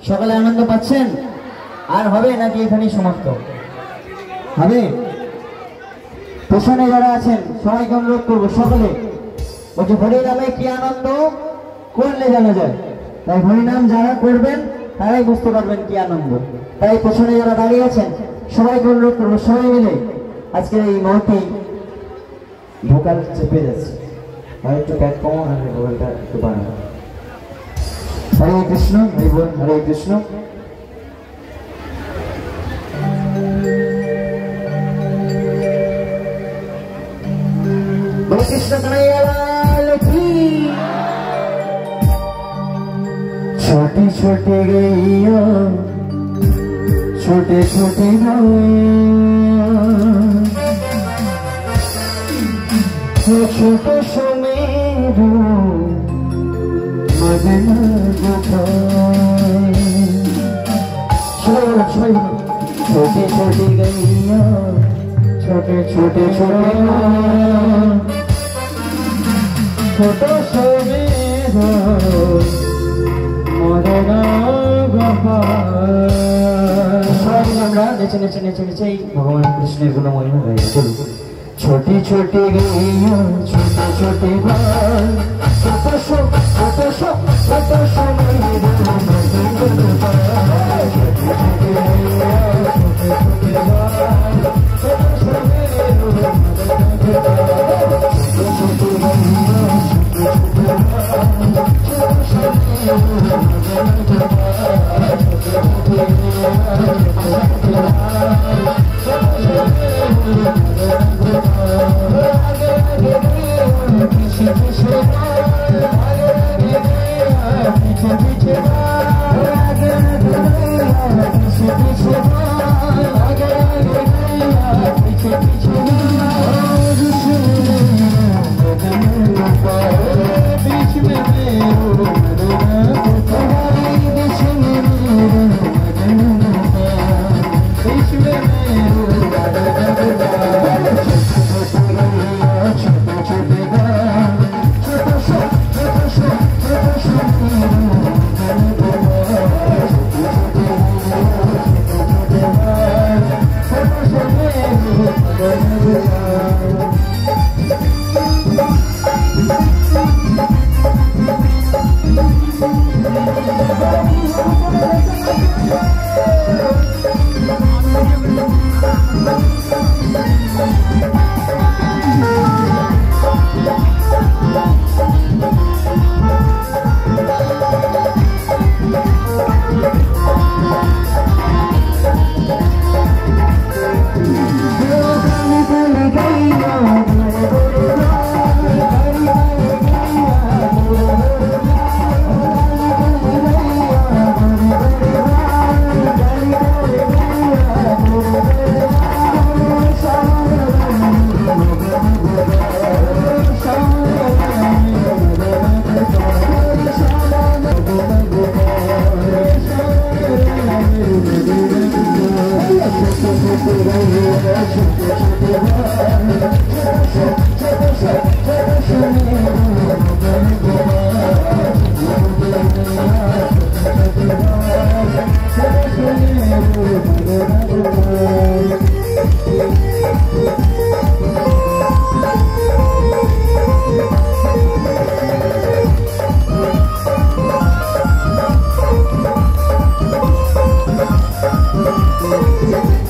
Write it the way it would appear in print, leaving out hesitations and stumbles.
সকলে আনন্দ পাচ্ছেন আর হবে নাকি এখানেই সমাপ্ত হবে? পেছনে যারা আছেন সবাইকে অনুরোধ করবো, সকলে বলছে হরিনামে কি আনন্দ করলে জানা যায়, তাই হরিনাম যারা করবেন তারাই বুঝতে পারবেন কি আনন্দ। তাই পেছনে যারা দাঁড়িয়ে আছেন সবাইকে অনুরোধ করবো, সবাই মিলে আজকের এই মহতি ভোকাল চেপে যাচ্ছে, আর একটু ব্যাক কমো আর ভোকালটা একটু বাড়ানো। হরে কৃষ্ণ, হরি বল, হরে কৃষ্ণ। হরে কৃষ্ণ কन्हैया लाल की। छोटी छोटी गैया छोटे छोटे छोटे सुमेरु मदना छोटी छोटी गैया छोटे छोटे छोटे छोटे सुमेरु मदना আমরা নেচে নেচে নেচে নেচে ভগবান কৃষ্ণের গুণমহিমা গাই। চলুন। छोटी छोटी गैया छोटे छोटे बाल छोटे छोटे छोटे Thank you.